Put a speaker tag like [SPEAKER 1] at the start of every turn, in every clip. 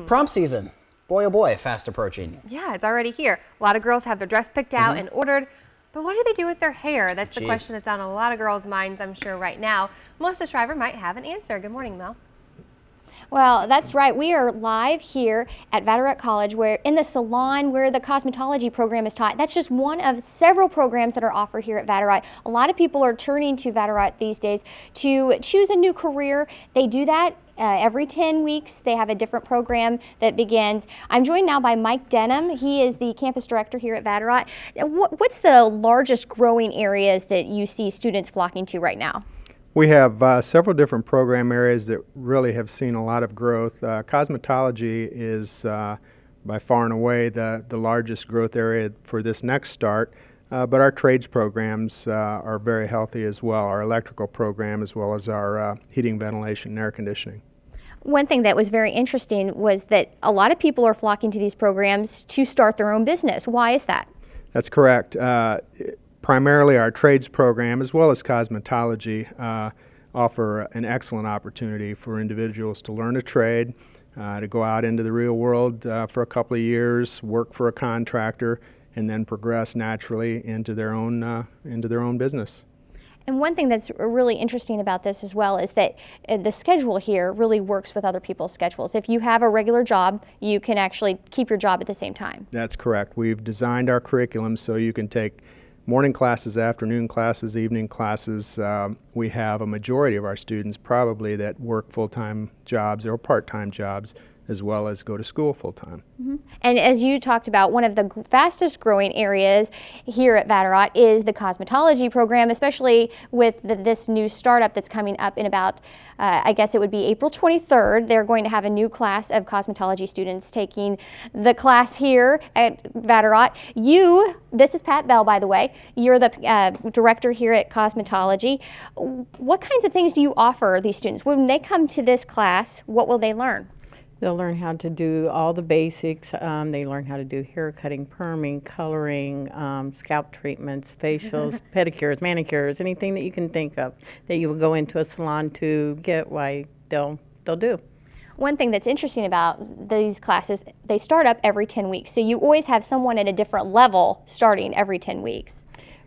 [SPEAKER 1] Prom season, boy oh boy, fast approaching.
[SPEAKER 2] Yeah, it's already here. A lot of girls have their dress picked out and ordered, but what do they do with their hair? That's the question that's on a lot of girls' minds, I'm sure, right now. Melissa Shriver might have an answer. Good morning, Mel.
[SPEAKER 3] Well, that's right. We are live here at Vatterott College, where in the salon where the cosmetology program is taught. That's just one of several programs that are offered here at Vatterott. A lot of people are turning to Vatterott these days to choose a new career. They do that every 10 weeks. They have a different program that begins. I'm joined now by Mike Denham. He is the campus director here at Vatterott. What's the largest growing areas that you see students flocking to right now?
[SPEAKER 4] We have several different program areas that really have seen a lot of growth. Cosmetology is by far and away the largest growth area for this next start, but our trades programs are very healthy as well, our electrical program as well as our heating, ventilation, and air conditioning.
[SPEAKER 3] One thing that was very interesting was that a lot of people are flocking to these programs to start their own business. Why is that?
[SPEAKER 4] That's correct. Primarily our trades program as well as cosmetology offer an excellent opportunity for individuals to learn a trade, to go out into the real world for a couple of years, work for a contractor, and then progress naturally into their own business.
[SPEAKER 3] And one thing that's really interesting about this as well is that the schedule here really works with other people's schedules. If you have a regular job, you can actually keep your job at the same time.
[SPEAKER 4] That's correct. We've designed our curriculum so you can take morning classes, afternoon classes, evening classes. We have a majority of our students probably that work full-time jobs or part-time jobs as well as go to school full-time.
[SPEAKER 3] And as you talked about, one of the fastest growing areas here at Vatterott is the cosmetology program, especially with this new startup that's coming up in about, I guess it would be April 23rd. They're going to have a new class of cosmetology students taking the class here at Vatterott. This is Pat Bell, by the way. You're the director here at cosmetology. What kinds of things do you offer these students? When they come to this class, what will they learn?
[SPEAKER 5] They'll learn how to do all the basics. They learn how to do hair cutting, perming, coloring, scalp treatments, facials, pedicures, manicures, anything that you can think of that you will go into a salon to get, why they'll do.
[SPEAKER 3] One thing that's interesting about these classes, they start up every 10 weeks. So you always have someone at a different level starting every 10 weeks.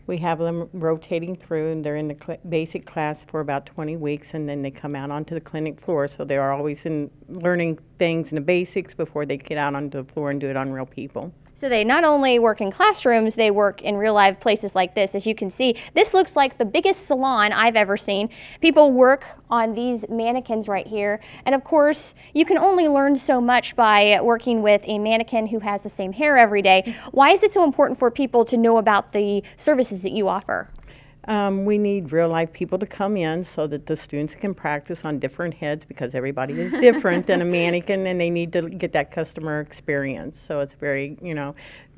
[SPEAKER 5] We have them rotating through, and they're in the basic class for about 20 weeks, and then they come out onto the clinic floor. So they're always learning things in the basics before they get out onto the floor and do it on real people.
[SPEAKER 3] So they not only work in classrooms, they work in real life places like this. As you can see, this looks like the biggest salon I've ever seen. People work on these mannequins right here. And of course, you can only learn so much by working with a mannequin who has the same hair every day. Why is it so important for people to know about the services that you offer?
[SPEAKER 5] We need real life people to come in so that the students can practice on different heads, because everybody is different than a mannequin, and they need to get that customer experience. So it's very,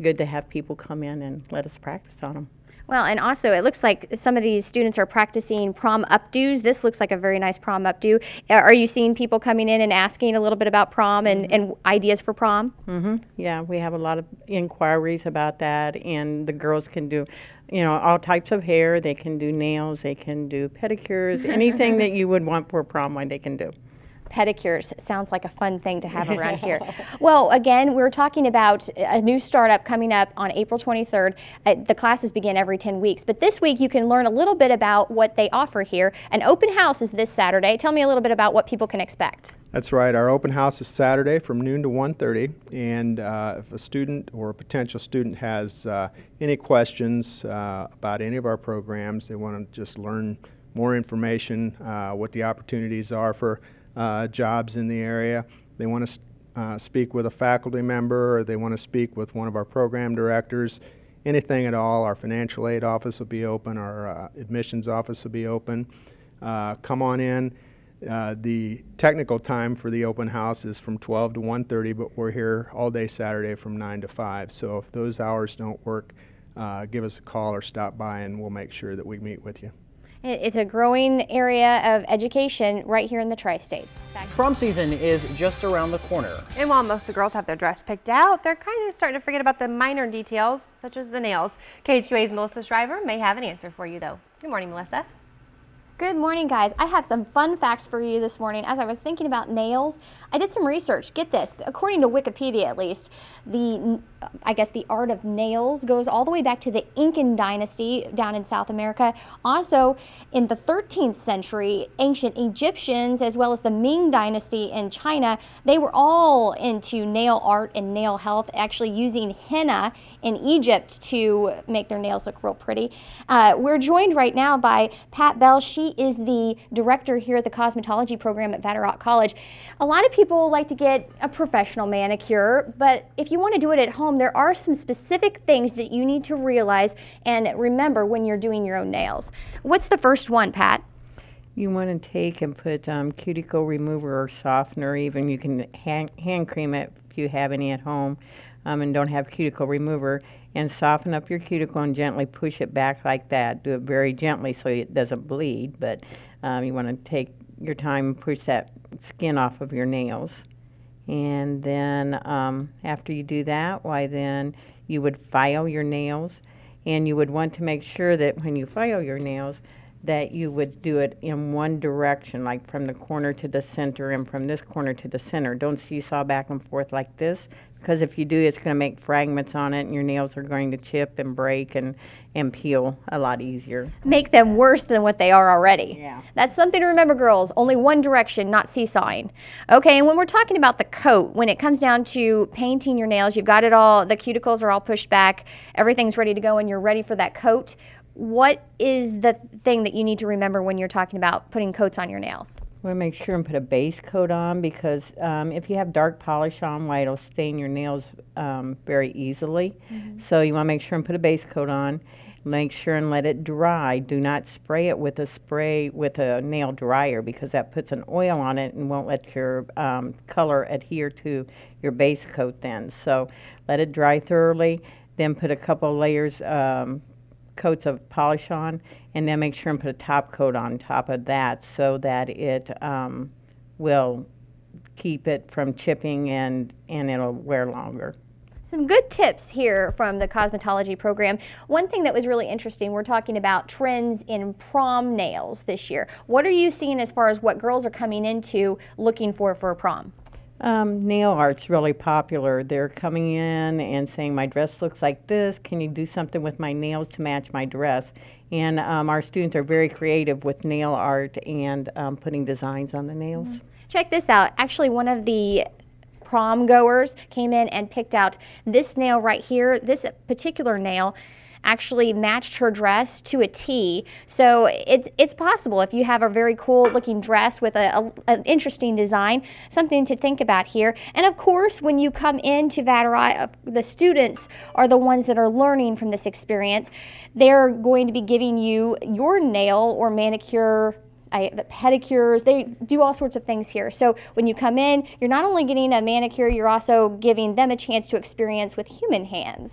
[SPEAKER 5] good to have people come in and let us practice on them.
[SPEAKER 3] Well, and also it looks like some of these students are practicing prom updos. This looks like a very nice prom updo. Are you seeing people coming in and asking a little bit about prom and ideas for prom?
[SPEAKER 5] Yeah, we have a lot of inquiries about that, and the girls can do all types of hair. They can do nails, they can do pedicures, anything that you would want for prom, they can do.
[SPEAKER 3] Pedicures sounds like a fun thing to have around here. Well, again, we're talking about a new startup coming up on April 23rd. The classes begin every 10 weeks, but this week you can learn a little bit about what they offer here. An open house is this Saturday. Tell me a little bit about what people can expect.
[SPEAKER 4] That's right. Our open house is Saturday from noon to 1:30, and if a student or a potential student has any questions about any of our programs, they want to just learn more information, what the opportunities are for jobs in the area, they want to speak with a faculty member, or they want to speak with one of our program directors, anything at all, our financial aid office will be open, our admissions office will be open. Come on in. The technical time for the open house is from 12 to 1:30, but we're here all day Saturday from 9 to 5. So if those hours don't work, give us a call or stop by, and we'll make sure that we meet with you.
[SPEAKER 3] It's a growing area of education right here in the Tri-States.
[SPEAKER 1] Prom season is just around the corner.
[SPEAKER 2] And while most of the girls have their dress picked out, they're kind of starting to forget about the minor details, such as the nails. KHQA's Melissa Shriver may have an answer for you, though. Good morning, Melissa.
[SPEAKER 3] Good morning, guys. I have some fun facts for you this morning. As I was thinking about nails, I did some research. Get this, according to Wikipedia at least, I guess the art of nails goes all the way back to the Incan dynasty down in South America. Also, in the 13th century, ancient Egyptians, as well as the Ming dynasty in China, they were all into nail art and nail health, actually using henna in Egypt to make their nails look real pretty. We're joined right now by Pat Bell. She is the director here at the cosmetology program at Vatterott College. A lot of people like to get a professional manicure, but if you want to do it at home, there are some specific things that you need to realize and remember when you're doing your own nails. What's the first one, Pat?
[SPEAKER 5] You want to take and put cuticle remover or softener, even you can hand cream it if you have any at home and don't have cuticle remover, and soften up your cuticle and gently push it back like that. Do it very gently so it doesn't bleed, but you want to take your time and push that skin off of your nails. And then after you do that, why then you would file your nails, and you would want to make sure that when you file your nails that you would do it in one direction, like from the corner to the center and from this corner to the center. Don't seesaw back and forth like this, because if you do, it's going to make fragments on it and your nails are going to chip and break and peel a lot easier.
[SPEAKER 3] Make them worse than what they are already.
[SPEAKER 5] Yeah.
[SPEAKER 3] That's something to remember, girls. Only one direction, not seesawing. Okay, and when we're talking about the coat, when it comes down to painting your nails, you've got it all, the cuticles are all pushed back, everything's ready to go, and you're ready for that coat. What is the thing that you need to remember when you're talking about putting coats on your nails?
[SPEAKER 5] You want to make sure and put a base coat on, because if you have dark polish on, why it'll stain your nails very easily. So you want to make sure and put a base coat on. Make sure and let it dry. Do not spray it with a nail dryer, because that puts an oil on it and won't let your color adhere to your base coat then. So let it dry thoroughly, then put a couple layers coats of polish on, and then make sure and put a top coat on top of that so that it will keep it from chipping and it'll wear longer.
[SPEAKER 3] Some good tips here from the cosmetology program. One thing that was really interesting, we're talking about trends in prom nails this year. What are you seeing as far as what girls are coming into looking for a prom?
[SPEAKER 5] Nail art's really popular. They're coming in and saying, my dress looks like this, can you do something with my nails to match my dress? And our students are very creative with nail art and putting designs on the nails.
[SPEAKER 3] Check this out. Actually, one of the prom goers came in and picked out this nail right here. This particular nail actually matched her dress to a T. So it's possible if you have a very cool looking dress with an interesting design, something to think about here. And of course, when you come into Vatterott, the students are the ones that are learning from this experience. They're going to be giving you your nail or manicure, the pedicures, they do all sorts of things here. So when you come in, you're not only getting a manicure, you're also giving them a chance to experience with human hands.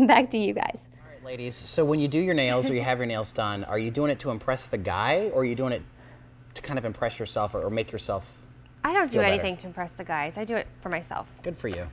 [SPEAKER 3] Back to you guys.
[SPEAKER 1] Ladies, so when you do your nails or you have your nails done, are you doing it to impress the guy, or are you doing it to kind of impress yourself or make yourself
[SPEAKER 2] I don't do
[SPEAKER 1] feel
[SPEAKER 2] anything
[SPEAKER 1] better?
[SPEAKER 2] to impress the guys. I do it for myself.
[SPEAKER 1] Good for you.